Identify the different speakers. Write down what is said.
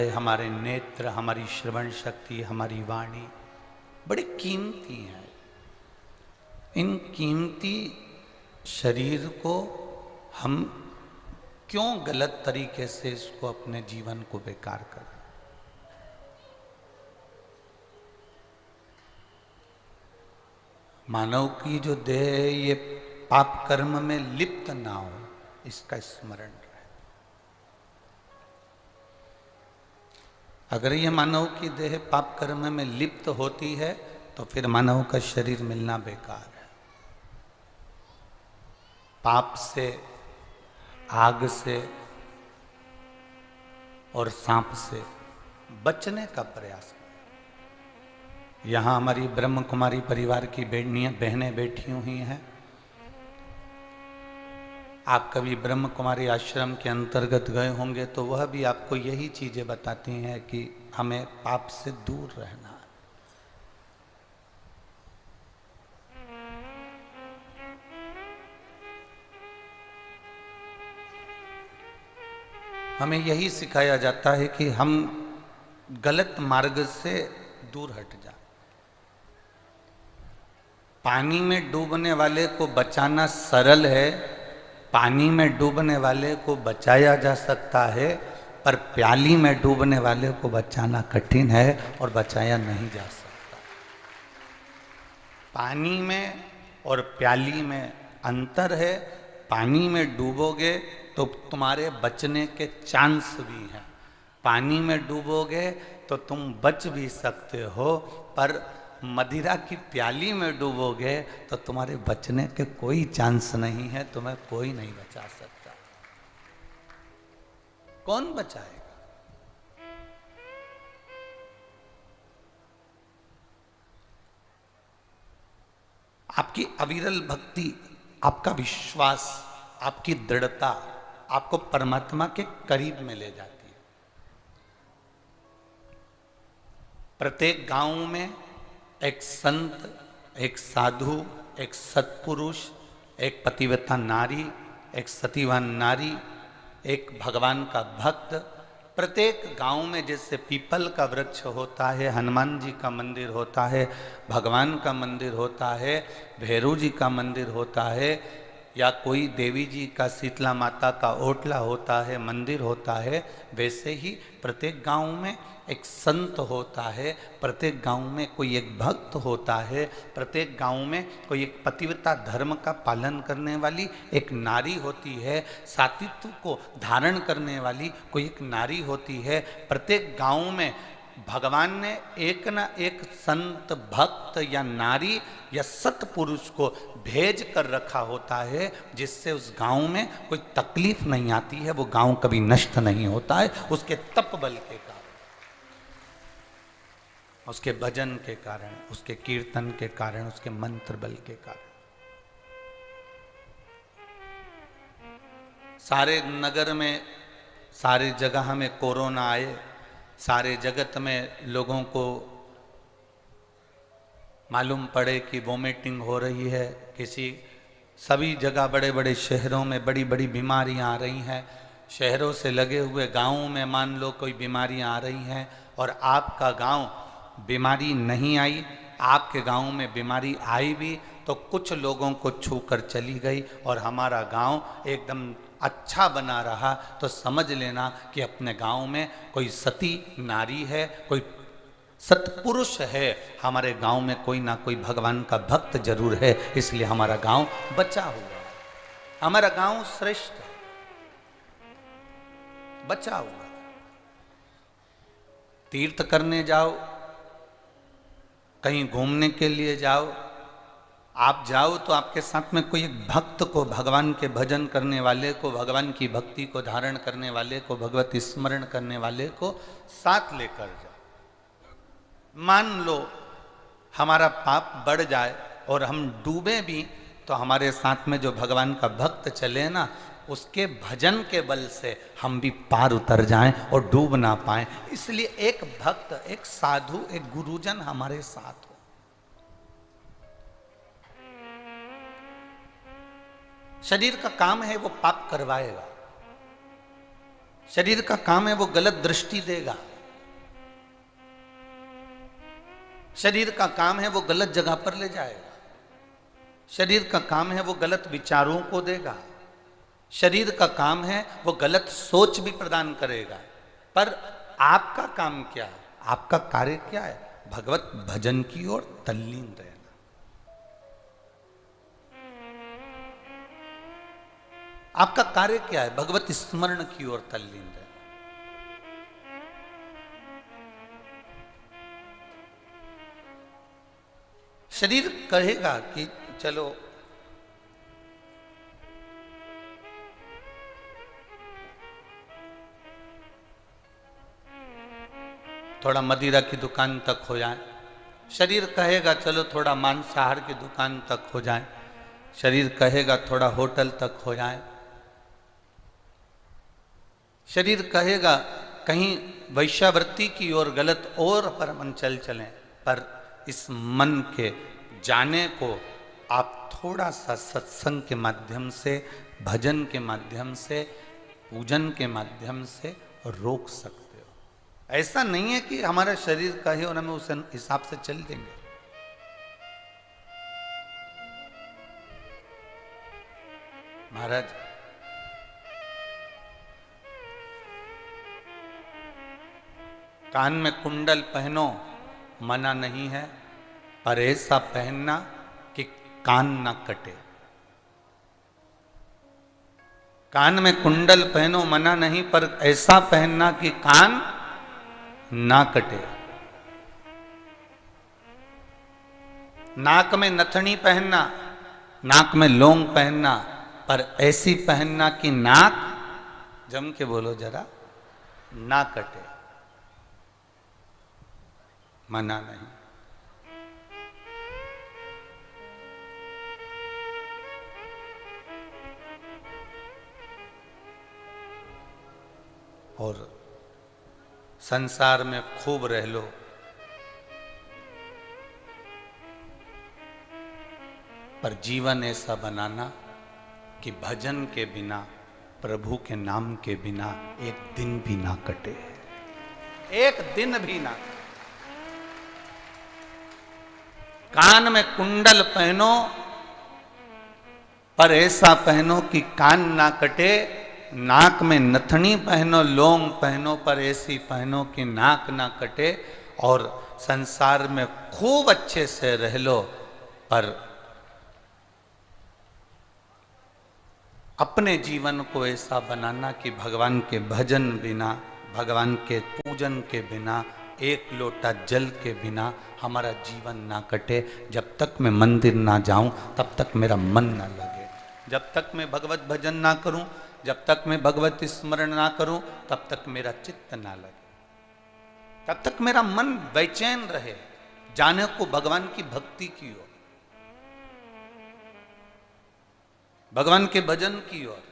Speaker 1: हमारे नेत्र, हमारी श्रवण शक्ति, हमारी वाणी बड़ी कीमती है। इन कीमती शरीर को हम क्यों गलत तरीके से इसको अपने जीवन को बेकार करें। मानव की जो देह है ये पाप कर्म में लिप्त ना हो, इसका स्मरण रहे। अगर ये मानव की देह पाप कर्म में लिप्त होती है तो फिर मानव का शरीर मिलना बेकार है। पाप से, आग से और सांप से बचने का प्रयास करें। यहां हमारी ब्रह्म कुमारी परिवार की बहनें बैठी हुई हैं। आप कभी ब्रह्म कुमारी आश्रम के अंतर्गत गए होंगे तो वह भी आपको यही चीजें बताती हैं कि हमें पाप से दूर रहना है। हमें यही सिखाया जाता है कि हम गलत मार्ग से दूर हट जाए। पानी में डूबने वाले को बचाना सरल है, पानी में डूबने वाले को बचाया जा सकता है, पर प्याली में डूबने वाले को बचाना कठिन है और बचाया नहीं जा सकता। पानी में और प्याली में अंतर है। पानी में डूबोगे तो तुम्हारे बचने के चांस भी हैं। पानी में डूबोगे तो तुम बच भी सकते हो, पर मदिरा की प्याली में डूबोगे तो तुम्हारे बचने के कोई चांस नहीं है, तुम्हें कोई नहीं बचा सकता। कौन बचाएगा? आपकी अविरल भक्ति, आपका विश्वास, आपकी दृढ़ता आपको परमात्मा के करीब में ले जाती है। प्रत्येक गांव में एक संत, एक साधु, एक सत्पुरुष, एक पतिव्रता नारी, एक सतीवान नारी, एक भगवान का भक्त। प्रत्येक गांव में जैसे पीपल का वृक्ष होता है, हनुमान जी का मंदिर होता है, भगवान का मंदिर होता है, भैरव जी का मंदिर होता है, या कोई देवी जी का, शीतला माता का ओटला होता है, मंदिर होता है, वैसे ही प्रत्येक गांव में एक संत होता है, प्रत्येक गांव में कोई एक भक्त होता है, प्रत्येक गांव में कोई एक पतिव्रता धर्म का पालन करने वाली एक नारी होती है, सातित्व को धारण करने वाली कोई एक नारी होती है। प्रत्येक गांव में भगवान ने एक ना एक संत, भक्त या नारी या सत्पुरुष को भेज कर रखा होता है, जिससे उस गांव में कोई तकलीफ नहीं आती है, वो गांव कभी नष्ट नहीं होता है, उसके तप बल के कारण, उसके भजन के कारण, उसके कीर्तन के कारण, उसके मंत्र बल के कारण। सारे नगर में, सारे जगह में कोरोना आए, सारे जगत में लोगों को मालूम पड़े कि वोमिटिंग हो रही है, सभी जगह बड़े बड़े शहरों में बड़ी बड़ी बीमारियां आ रही हैं। शहरों से लगे हुए गांवों में मान लो कोई बीमारियां आ रही हैं और आपका गांव बीमारी नहीं आई, आपके गांव में बीमारी आई भी तो कुछ लोगों को छू कर चली गई और हमारा गांव एकदम अच्छा बना रहा, तो समझ लेना कि अपने गांव में कोई सती नारी है, कोई सत्पुरुष है, हमारे गांव में कोई ना कोई भगवान का भक्त जरूर है, इसलिए हमारा गांव बचा हुआ है, हमारा गांव श्रेष्ठ है, बचा हुआ है। तीर्थ करने जाओ, कहीं घूमने के लिए जाओ, आप जाओ तो आपके साथ में कोई एक भक्त को, भगवान के भजन करने वाले को, भगवान की भक्ति को धारण करने वाले को, भगवत स्मरण करने वाले को साथ लेकर जाओ। मान लो हमारा पाप बढ़ जाए और हम डूबे भी, तो हमारे साथ में जो भगवान का भक्त चले ना, उसके भजन के बल से हम भी पार उतर जाएं और डूब ना पाएं। इसलिए एक भक्त, एक साधु, एक गुरुजन हमारे साथ हो। शरीर का काम है वो पाप करवाएगा, शरीर का काम है वो गलत दृष्टि देगा, शरीर का काम है वो गलत जगह पर ले जाएगा, शरीर का काम है वो गलत विचारों को देगा, शरीर का काम है वो गलत सोच भी प्रदान करेगा। पर आपका काम क्या है, आपका कार्य क्या है? भगवत भजन की ओर तल्लीन रहना। आपका कार्य क्या है? भगवत स्मरण की ओर तल्लीन रहना। शरीर कहेगा कि चलो थोड़ा मदिरा की दुकान तक हो जाए, शरीर कहेगा चलो थोड़ा मांसाहार की दुकान तक हो जाए, शरीर कहेगा थोड़ा होटल तक हो जाए, शरीर कहेगा कहीं वैश्यावृत्ति की ओर गलत और पर मन चलें। पर इस मन के जाने को आप थोड़ा सा सत्संग के माध्यम से, भजन के माध्यम से, पूजन के माध्यम से रोक सकते हो। ऐसा नहीं है कि हमारा शरीर कहे और हमें उस हिसाब से चल देंगे। महाराज कान में कुंडल पहनो मना नहीं है, पर ऐसा पहनना कि कान ना कटे। कान में कुंडल पहनो मना नहीं, पर ऐसा पहनना कि कान ना कटे। नाक में नथनी पहनना, नाक में लौंग पहनना, पर ऐसी पहनना कि नाक, जम के बोलो जरा, ना कटे। मना नहीं। और संसार में खूब रह लो, पर जीवन ऐसा बनाना कि भजन के बिना, प्रभु के नाम के बिना एक दिन भी ना कटे, एक दिन भी ना। कान में कुंडल पहनो, पर ऐसा पहनो कि कान ना कटे। नाक में नथनी पहनो, लौंग पहनो, पर ऐसी पहनो कि नाक ना कटे। और संसार में खूब अच्छे से रह लो, पर अपने जीवन को ऐसा बनाना कि भगवान के भजन बिना, भगवान के पूजन के बिना, एक लोटा जल के बिना हमारा जीवन ना कटे। जब तक मैं मंदिर ना जाऊं तब तक मेरा मन ना लगे, जब तक मैं भगवत भजन ना करूं, जब तक मैं भगवत स्मरण ना करूं, तब तक मेरा चित्त ना लगे, तब तक मेरा मन बेचैन रहे जाने को भगवान की भक्ति की ओर, भगवान के भजन की ओर।